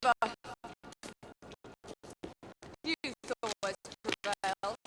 but youth always prevails.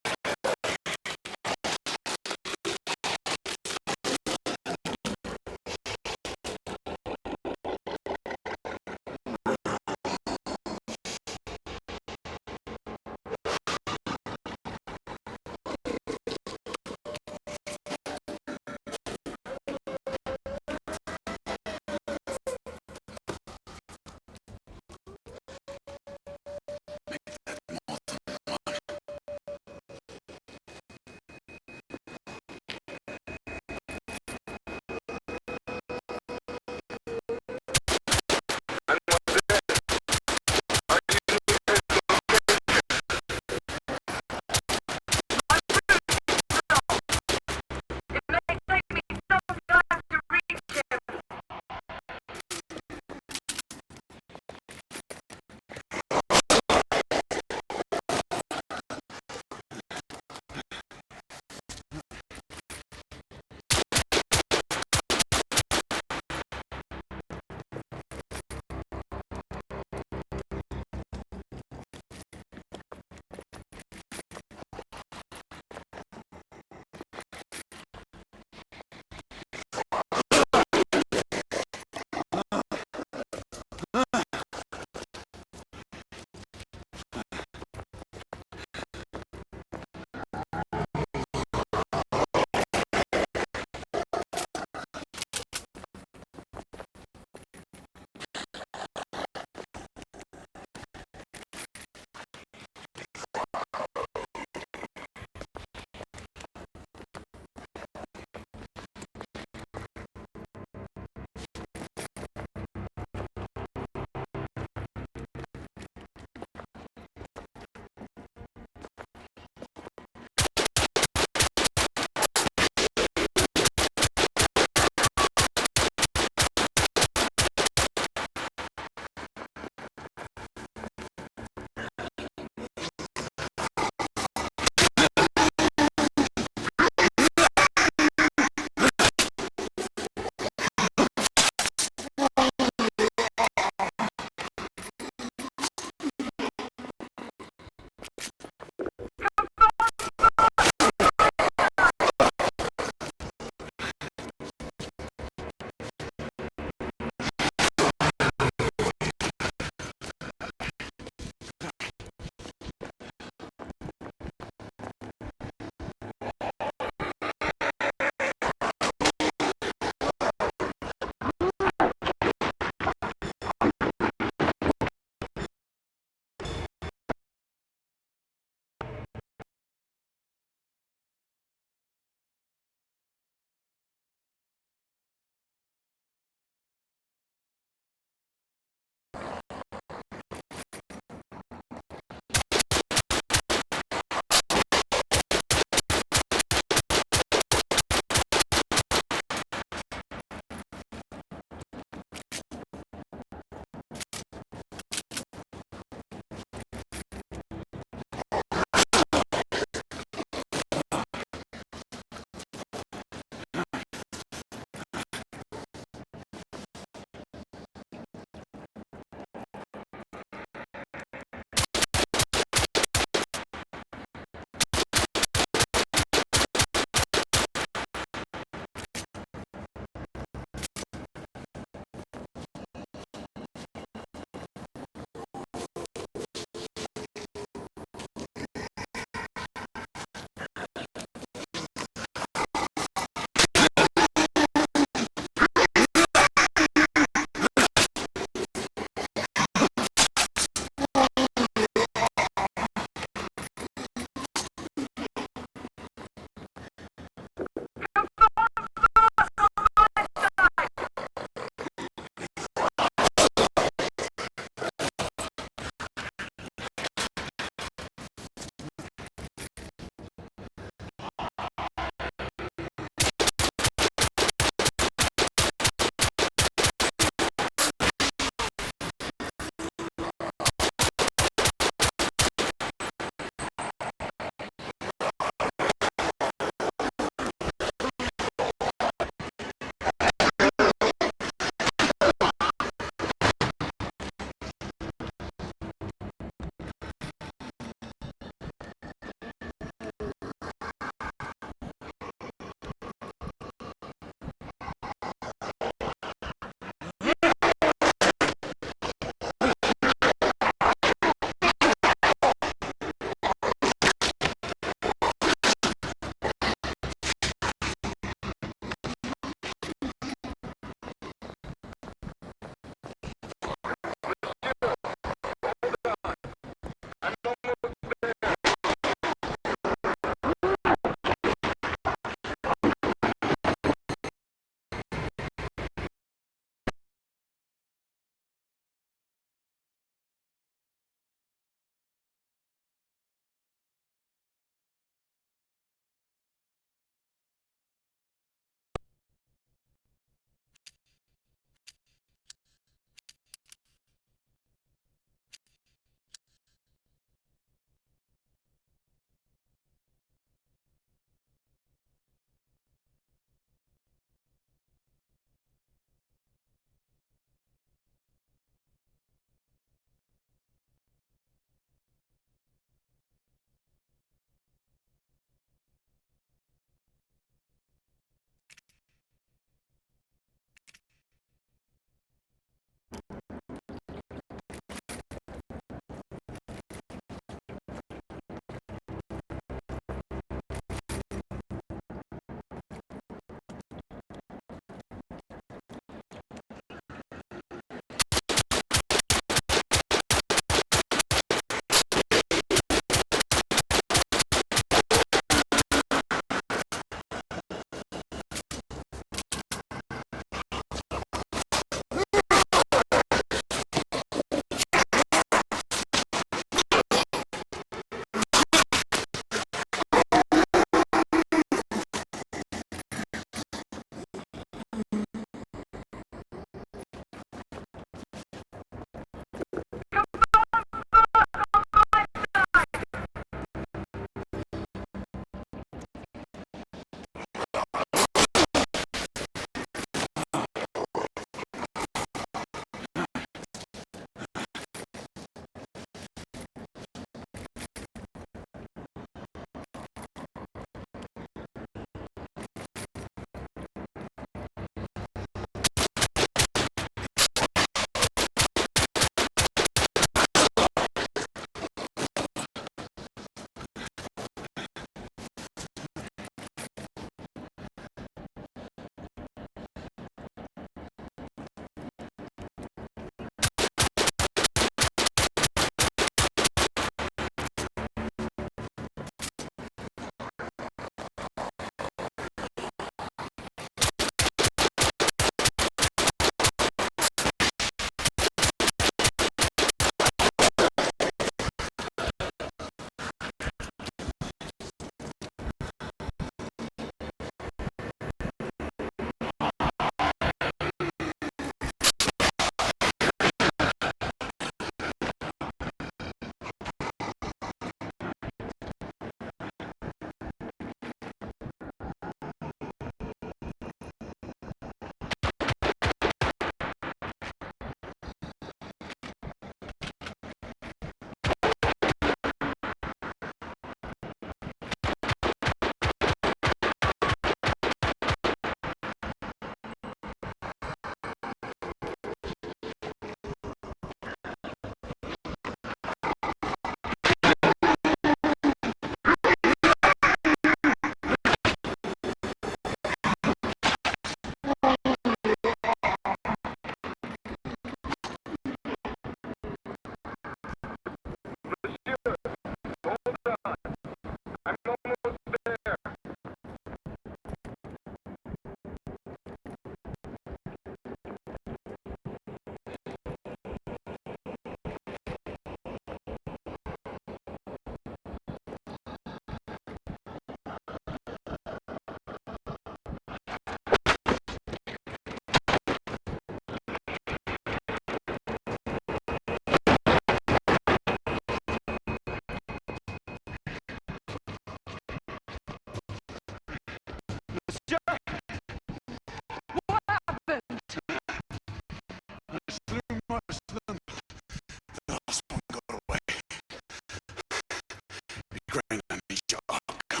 grain I need your outcome.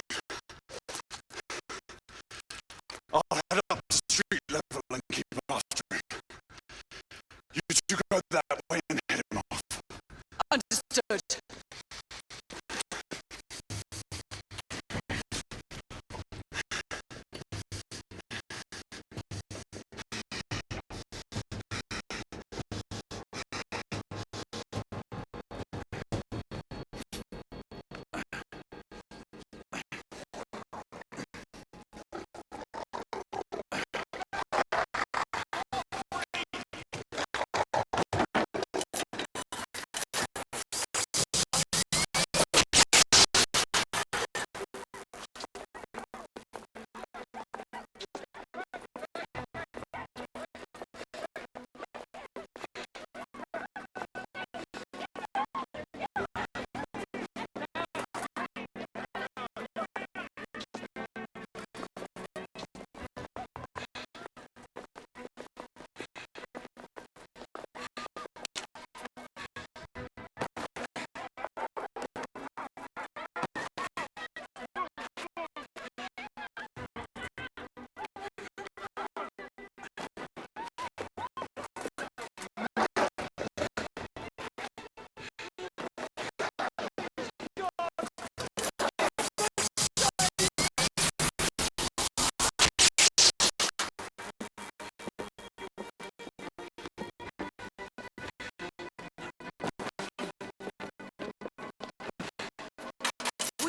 I'll head up to street level and keep after him. You two go that way and head him off. Understood.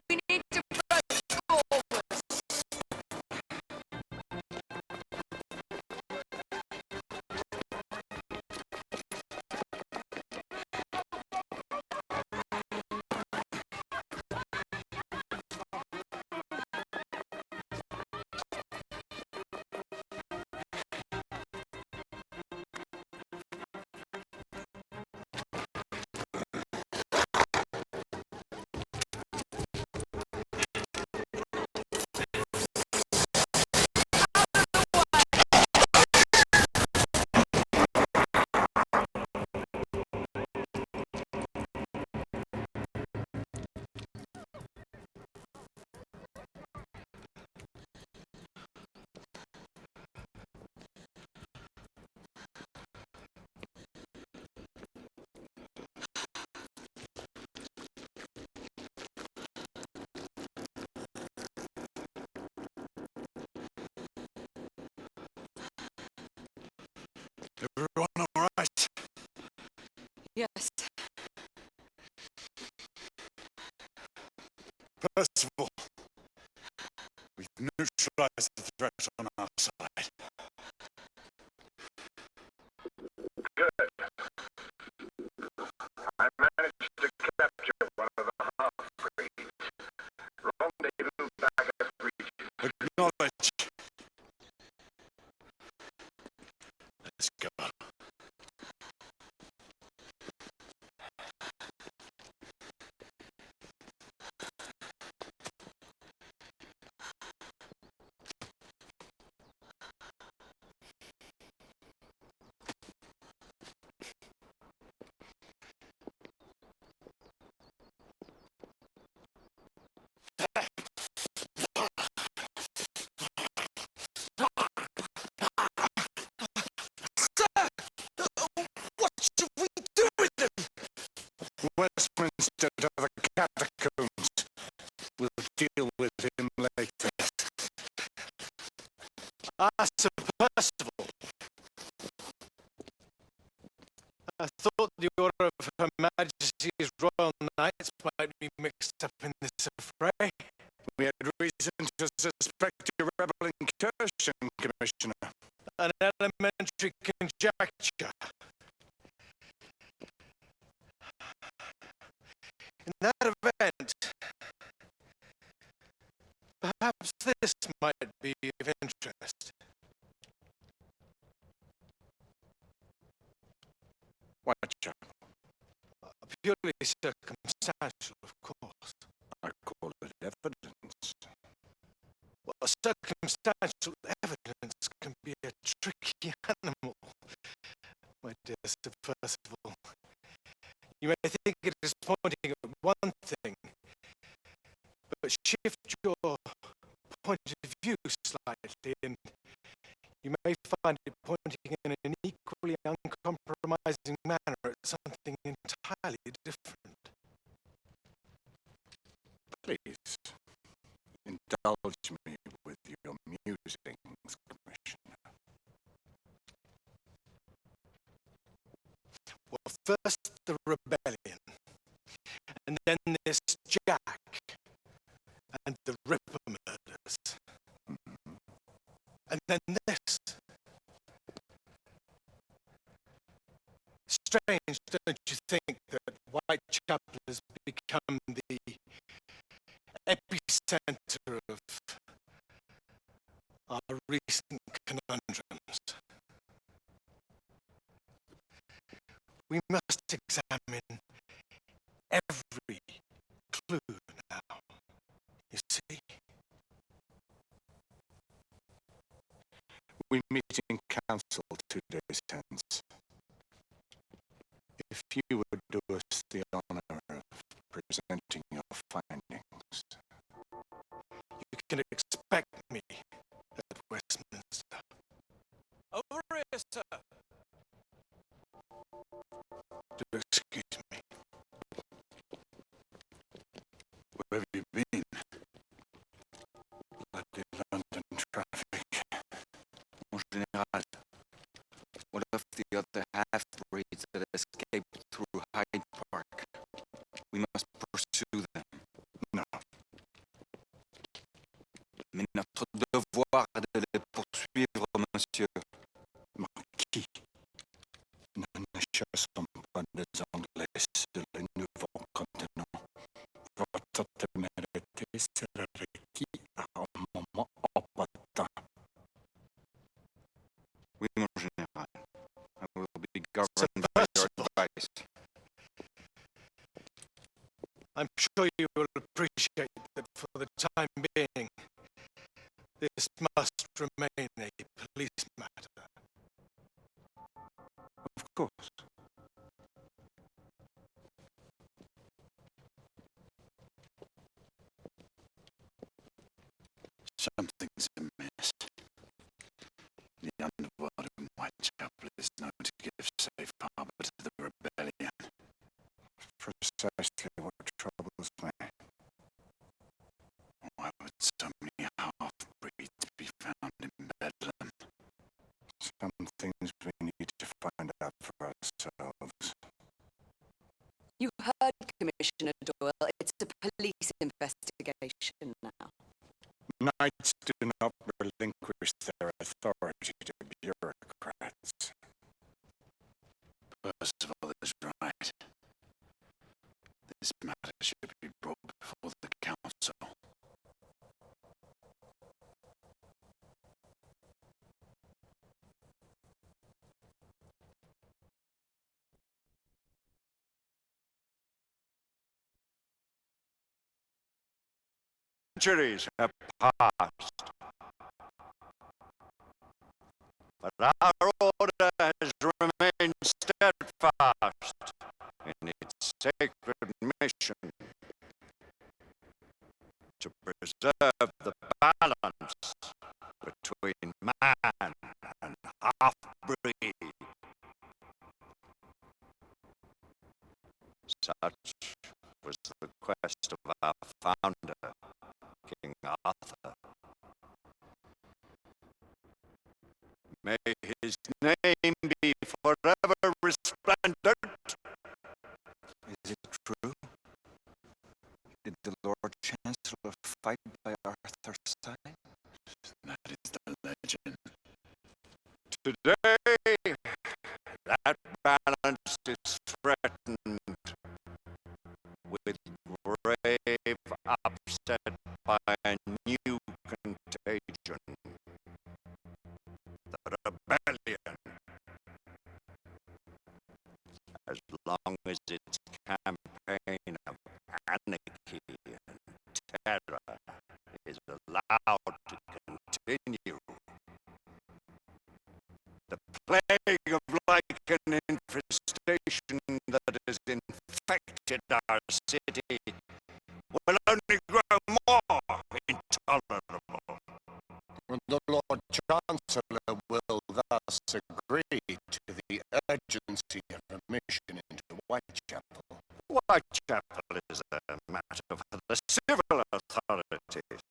We need to press forward. Everyone all right? Yes. Percival, we've neutralized the threat on our side. Good. I managed to capture one of the half-breeds. Rendezvous back at Regent. Acknowledge. Let's go. What should we do with him? Westminster to the catacombs. We'll deal with him later. Sir Percival. I thought the order of Her Majesty's Royal Knights might be mixed up in this affray. We had reason to suspect a rebel incursion, Commissioner. An elementary conjecture. In that event, perhaps this might be of interest. Whitechapel. Purely circumstantial, of course. I call it evidence. Well, circumstantial evidence can be a tricky animal, my dear Sir Percival. You may think it is pointing at one thing, point of view slightly, and you may find it pointing in an equally uncompromising manner at something entirely different. Please, indulge me with your musings, Commissioner. Well, first the rebellion, and then this Jack, and the Ripper murders, and then this. Strange, don't you think, that Whitechapel has become the epicenter of our recent conundrums? We must examine every clue now, you see. We meet in council 2 days hence. If you would do us the honor of presenting your findings. You can expect me at Westminster. Over here, sir. Do excuse me. Where have you been? Bloody London traffic. En général, what of the other half-breeds that escaped through Hyde Park? We must pursue them. No, Mais notre devoir est de les poursuivre, monsieur. Marquis. Nous ne chassons pas des Anglais sur le nouveau continent. Votre témérité sera requise à un moment opportun. Oui, mon général. I will be governed Sir by your Percival. advice. I'm sure you will appreciate that for the time being, this must remain a police matter. Of course. Something's amiss. The underworld in Whitechapel is known to give safe harbor to the rebellion. Precisely what troubles me. Why would so many half-breeds be found in Bedlam? Some things we need to find out for ourselves. You heard Commissioner Doyle. It's a police investigation now. Knights do not relinquish their authority to bureaucrats. Percival is right. This matter should be brought before the council. Centuries have passed, but our order has remained steadfast in its sacred mission to preserve the balance between man and half-breed. Such was the quest of our founder, King Arthur. May his name be forever resplendent. Is it true? Did the Lord Chancellor fight by Arthur's side? That is the legend. Today, that balance is threatened with grave upset by a new contagion, the rebellion. As long as its campaign of anarchy and terror is allowed to continue, the plague of lichen infestation that has infected our city will only grow more intolerable. Whitechapel is a matter for the civil authorities.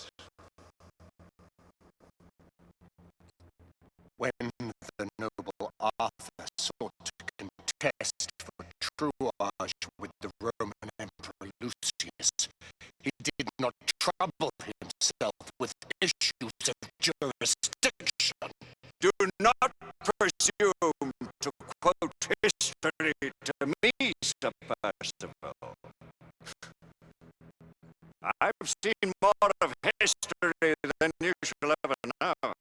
When the noble Arthur sought to contest for truage with the Roman Emperor Lucius, he did not trouble himself with issues of jurisdiction. Do not presume to quote history to me, Sir Percival. I've seen more of history than you shall ever know.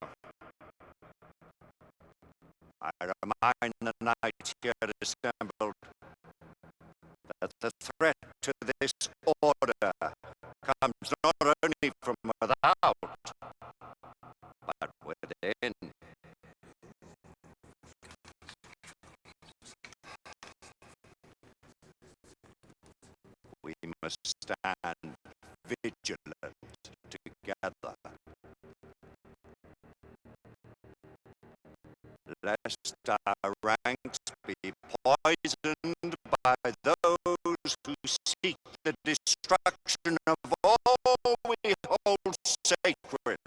I remind the knights here assembled that the threat to this order comes not only from without, but within. We must stand vigilant together, lest our ranks be poisoned by those who seek the destruction of all we hold sacred.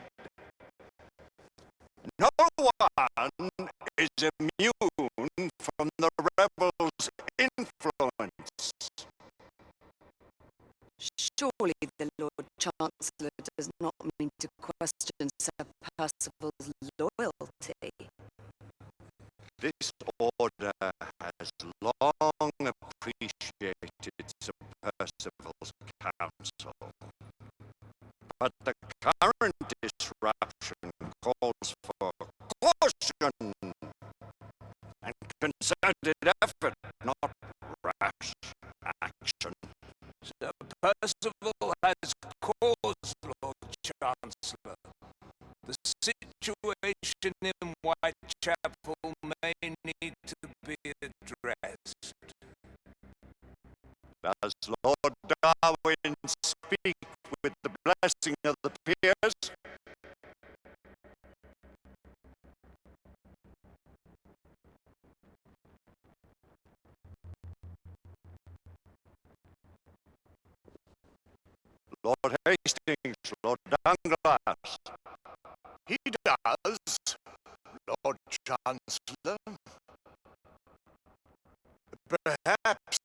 No one is immune from the rebels' influence. Surely the Lord Chancellor does not mean to question Sir Percival's loyalty. This order has long appreciated Sir Percival's counsel, but the current disruption calls for caution and concerted effort, not rash action. Sir Percival has cause, Lord Chancellor. The situation in Whitechapel may need to be addressed. Does Lord Darwin speak with the blessing of the peers? Lord Hastings, Lord Dunglass. He does, Lord Chancellor. Perhaps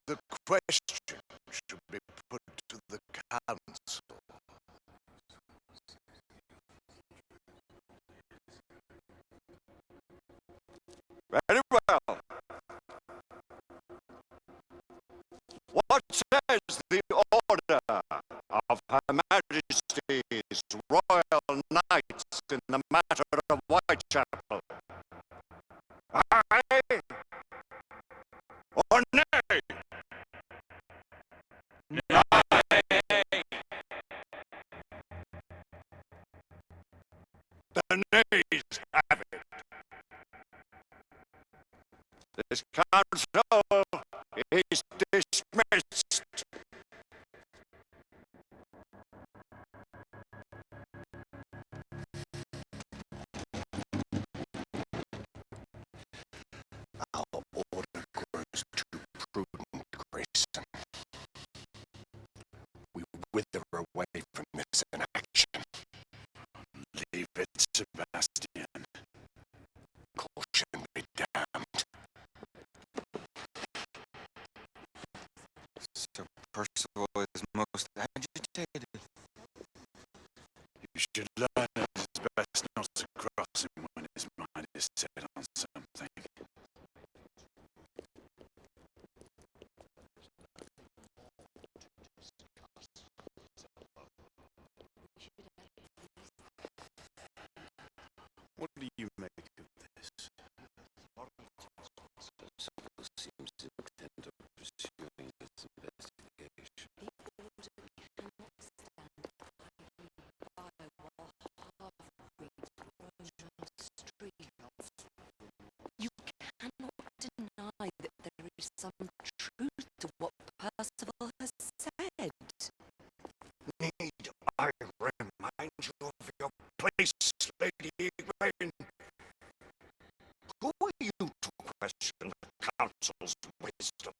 the question should be put to the council. Very well. What says the order of Her Majesty's Royal Knights in the matter of Whitechapel? Aye or nay? The nays have it. This council is dismissed. Our order grows too prudent, Grayson. We wither away from this inaction. Leave it, Sebastian. Caution be damned. Sir Percival is most agitated. You should learn it is best not to cross him when his mind is set on something. What do you make of this? Seems intent of pursuing this investigation. You cannot deny that there is some truth to what Percival has said. Need I remind you of your place, Lady Egwene? Who are you to question the council's wisdom?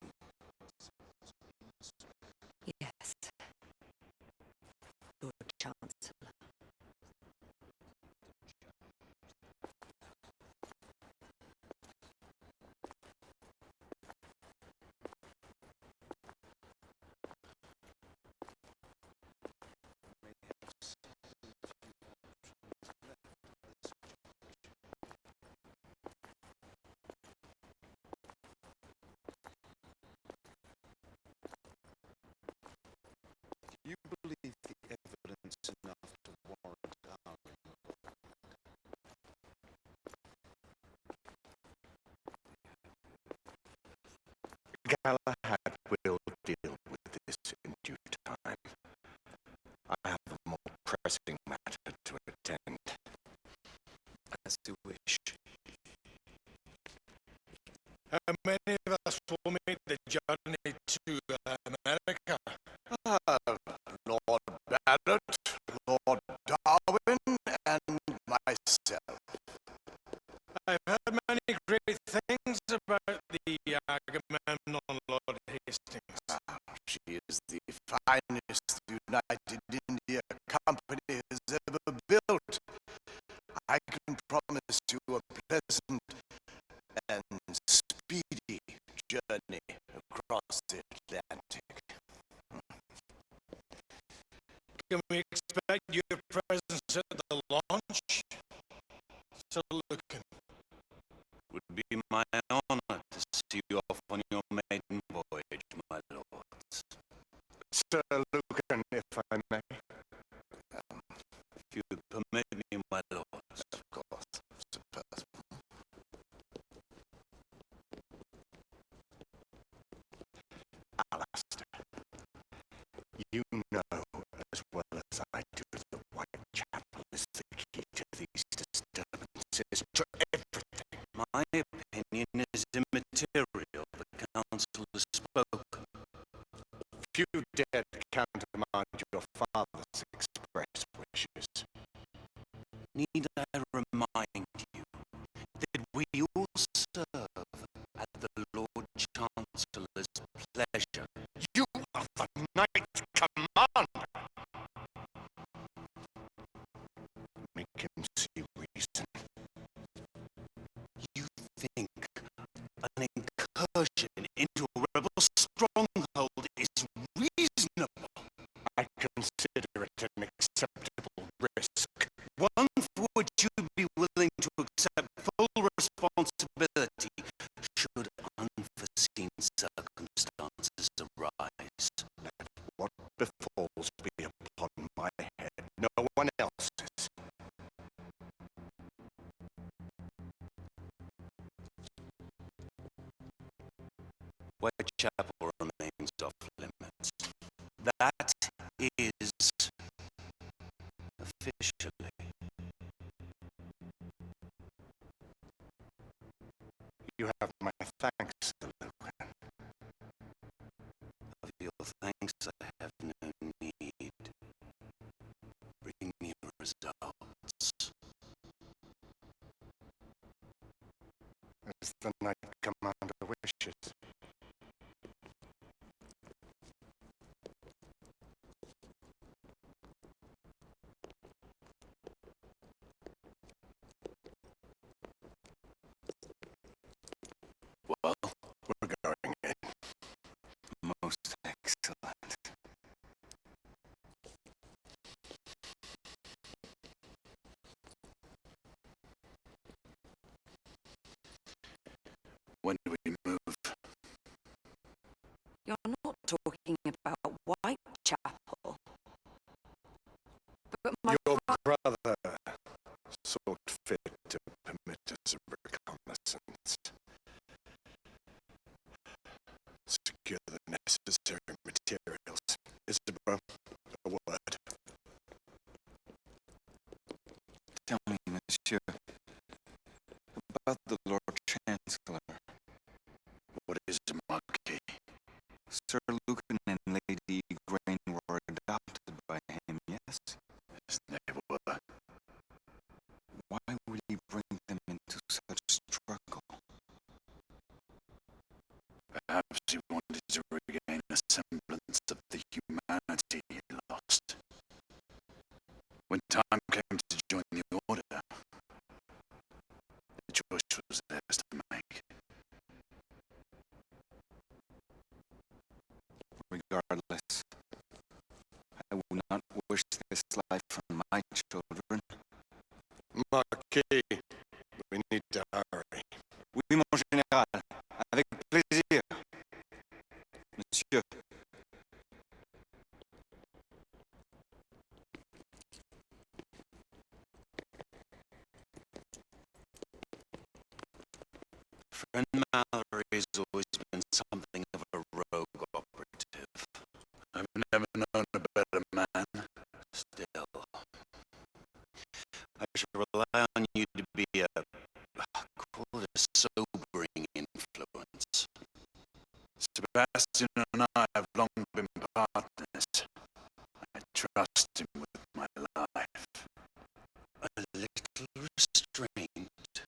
pressing matter to attend. As you wish. Many of us will make the journey to America. Lord Barrett, Lord Darwin, and myself. I've heard many great things about the Agamemnon, Lord Hastings. She is the finest the United India Company has ever built. I can promise you a pleasant and speedy journey across the Atlantic. Can we expect your presence at the launch? Sir Lucan. Would be my honor to see you off on your maiden voyage, my lords. Sir Lucan, if I may. If you permit me, my lords. Of course, suppose. Alistair, you know as well as I do that Whitechapel is the key to these disturbances, to everything. My opinion is immaterial. The council has spoken. Few dare to countermand your father's express wishes. Need I remind you that we all serve at the Lord Chancellor's pleasure? You are the Knight Commander! Make him see reason. You think an incursion into a rebel stronghold is reasonable? I consider it an acceptable risk. One for which you'd be willing to accept full responsibility should unforeseen circumstances arise. Let what befalls be upon my head, no one else's. Whitechapel remains off limits. That is officially. You have my thanks, Sir Lucan. Of your thanks I have no need. Bring me results. As the Knight Commander wishes. Well, We're going in. most excellent. When do we move? You're not talking about Whitechapel. But my Your brother sought fit to permit us a reconnaissance. Secure the necessary materials. Isabel, a word. Tell me, monsieur, about the Lord Chancellor. What is a Marquis? Sir Lucan and Lady Igraine were adopted by him, yes? Yes, they were. Why would he bring them into such struggle? Perhaps he wanted to regain a semblance of the humanity he lost. When time came to join the Order, the choice was theirs to make. Regardless, I would not wish this life on my children. Marquis, we need to hurry. Oui, mon général, avec plaisir. Monsieur. Friend Mallory has always been something of a rogue operative. I've never known a better man. Still, Sebastian and I have long been partners. I trust him with my life. A little restraint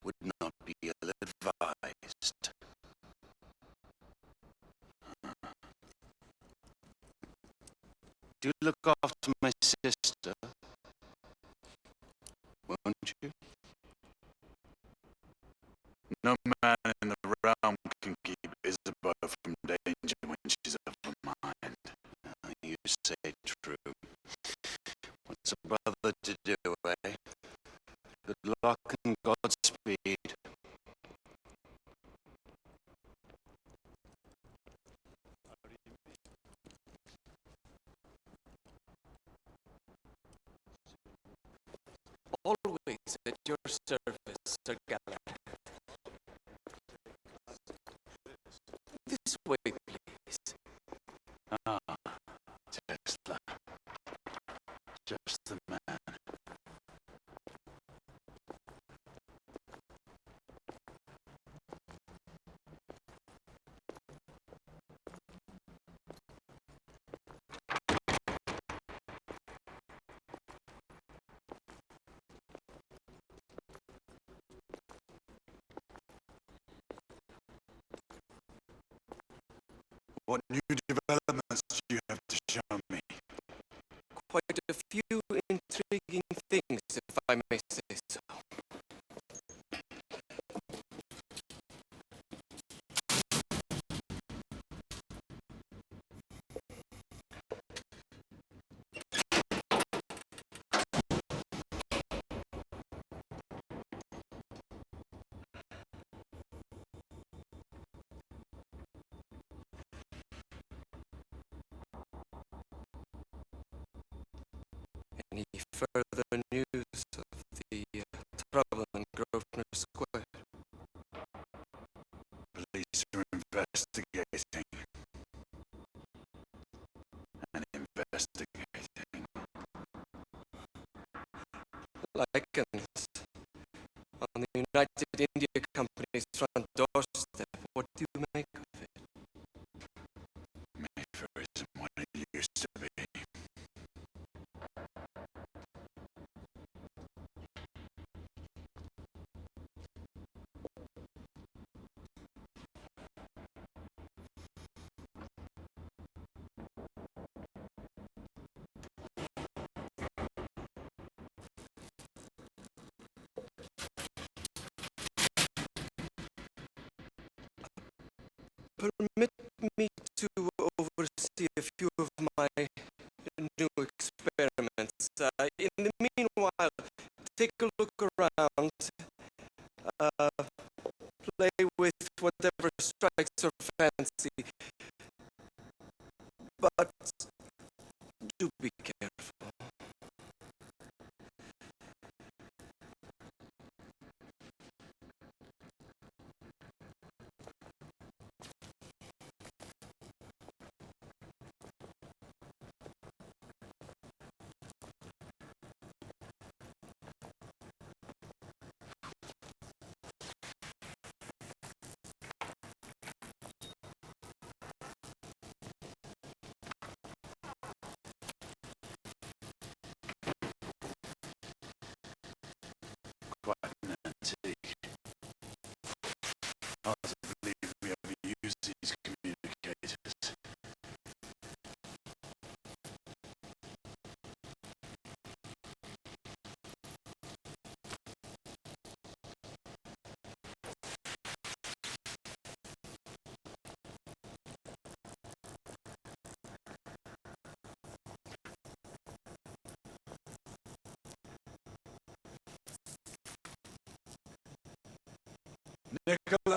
would not be ill-advised. Do look after my sister, won't you? No man in the realm can keep Isabel from danger when she's of her mind. You say true. What's a brother to do, eh? Good luck and Godspeed. Always at your service, Sir Galahad. This way, please. Ah, Tesla. Just the man. What new developments do you have to show me? Quite a few intriguing things, if I may say so. Any further news of the trouble in Grosvenor Square? Police are investigating. And investigating. Lycans on the United India Company's front doorstep. What do you make of it? Mayfair isn't what it used to be. Permit me to oversee a few of my new experiments. In the meanwhile, take a look around, play with whatever strikes your fancy, but do be careful. Quite an antique. Hard to believe we ever used these communicators. Nicola,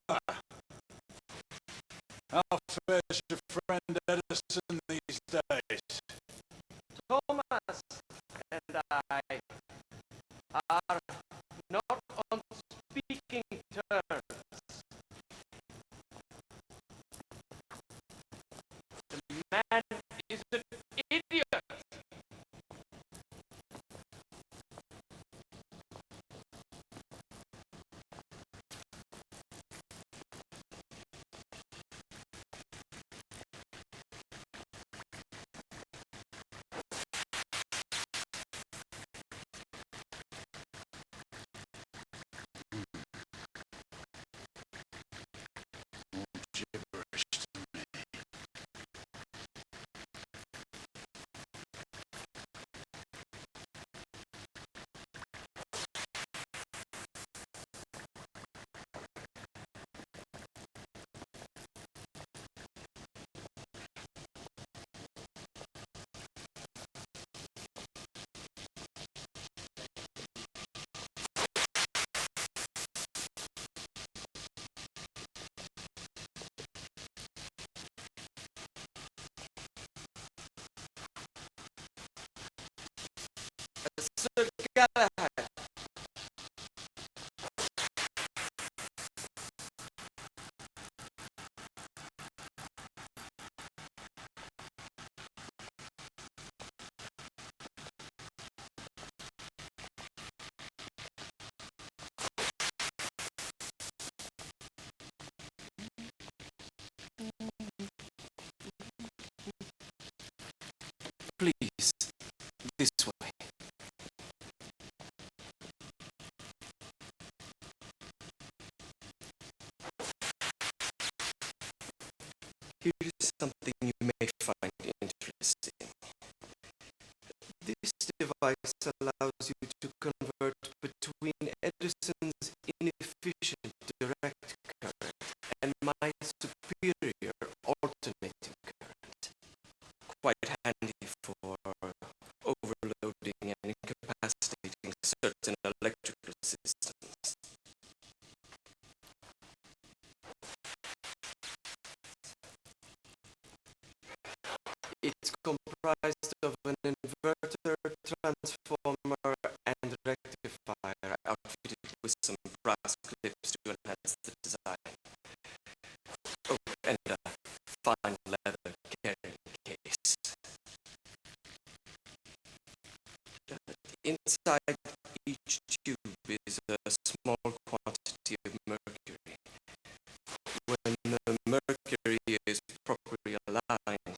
how fares your friend Edison these days? Thomas and I are not on speaking terms. The man is an idiot. Galahad. Please, this way. Here is something you may find interesting. This device allows you to convert between Edison's inefficient direct current and my superior alternating current. Quite handy for overloading and incapacitating certain electrical systems. It's comprised of an inverter, transformer, and rectifier outfitted with some brass clips to enhance the design. Oh, and a fine leather carrying case. Inside each tube is a small quantity of mercury. When the mercury is properly aligned,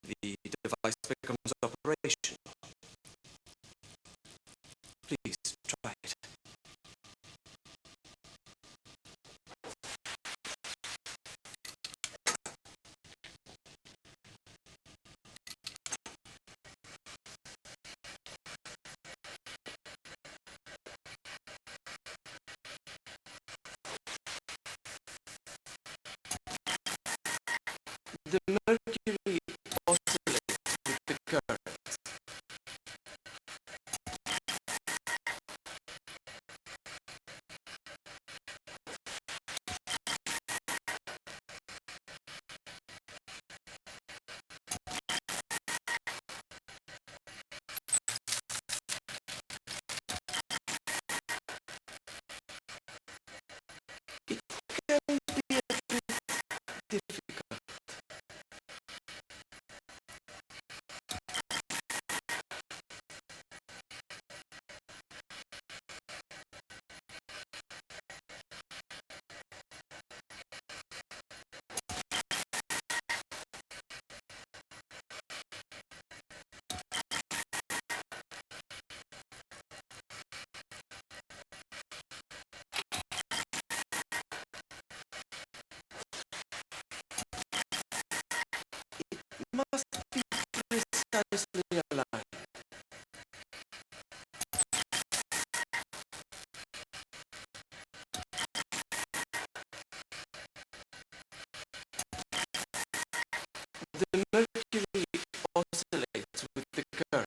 the device becomes operational. Please try it. The mercury oscillates with the current. It can be a bit difficult. Must be precisely aligned. The mercury oscillates with the current.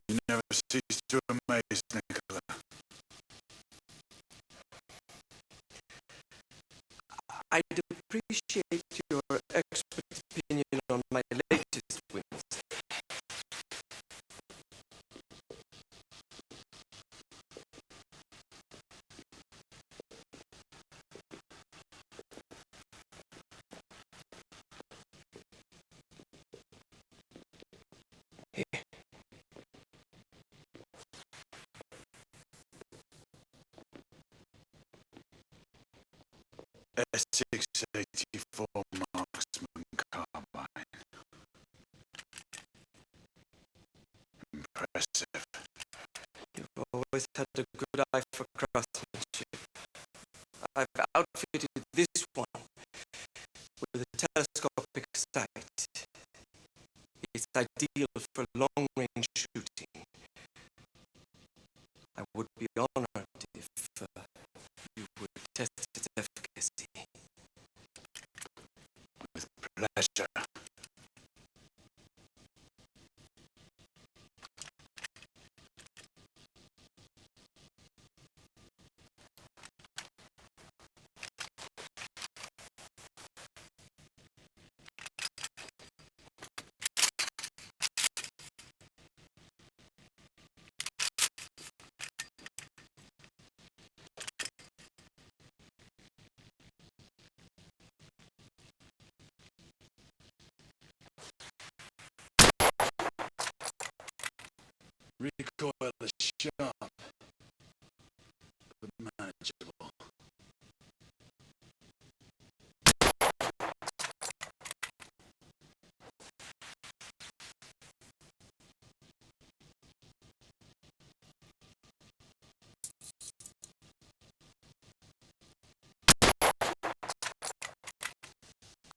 You never cease to amaze, Nicola. I'd appreciate your expert opinion on my latest wins. S684 Marksman Carbine. Impressive. You've always had a good eye for craftsmanship. I've outfitted this one with a telescopic sight. It's ideal for long-range shooting. I would be honored if you would test its efficacy. With pleasure.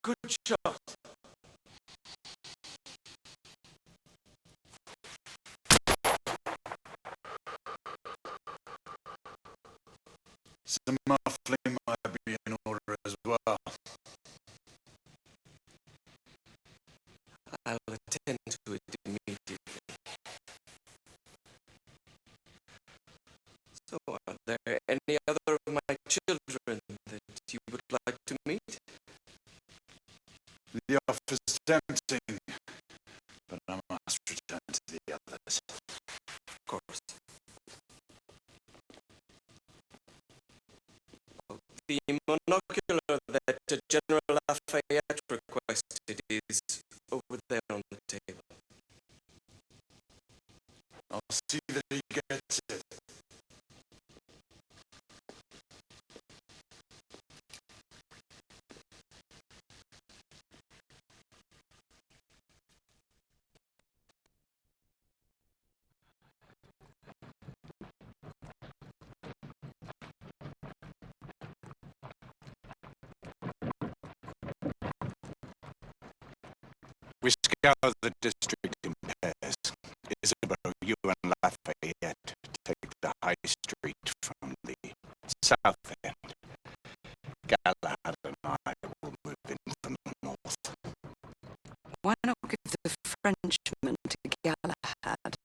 good shot. Some muffling might be in order as well. I'll attend to it immediately. So, are there any other of my children that you would like to meet? The offer's tempting, but I must return to the others. Of course. The monocular that General Lafayette requested is over there on the table. I'll see that he gets it. We scour the district in pairs. Isabel, you and Lafayette take the high street from the south end. Galahad and I will move in from the north. Why not give the Frenchman to Galahad?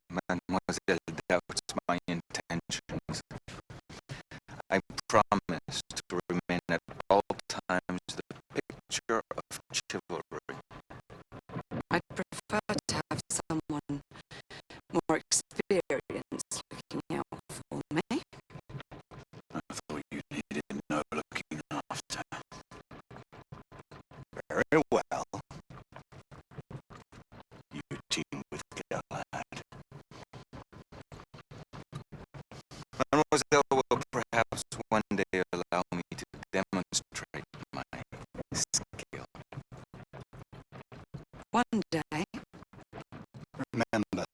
Mademoiselle doubts my intentions. I promise to remain at all times the picture of chivalry. I'd prefer to have someone more experienced looking out for me. I thought you needed no looking after. Very well. You team with Galahad. Mademoiselle will perhaps one day allow me to demonstrate my skill. One day, Remember,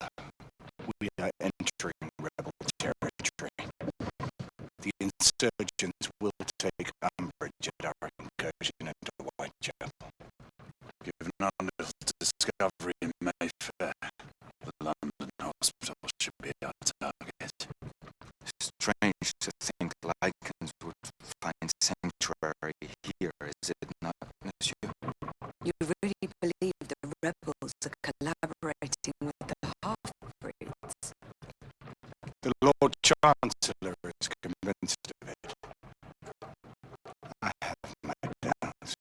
we are entering rebel territory. The insurgents will take umbrage at our incursion into Whitechapel. Given our little discovery in Mayfair, the London hospital should be our target. Strange to think lichens would find sanctuary here, is it not, monsieur? you really believe the rebels are collaborating with the half-breeds? The Lord Chancellor is convinced of it. I have my doubts.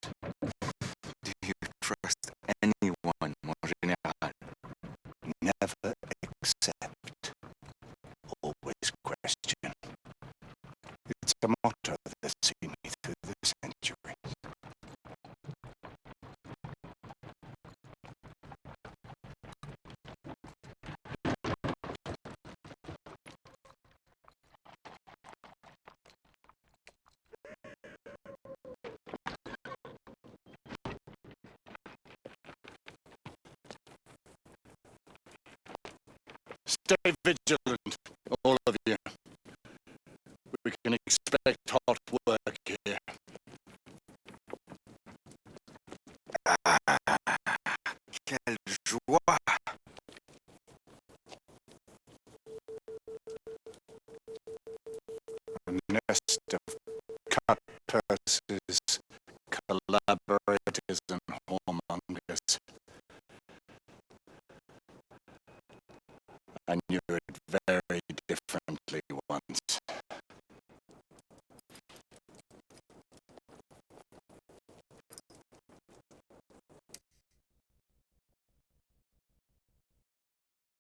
Do you trust anyone, mon général? Never accept. Always question. It's a motto that's seen me through the centuries. Stay vigilant, all of you. We can expect hot work here. Quelle joie! A nest of cut purses, collaborators, and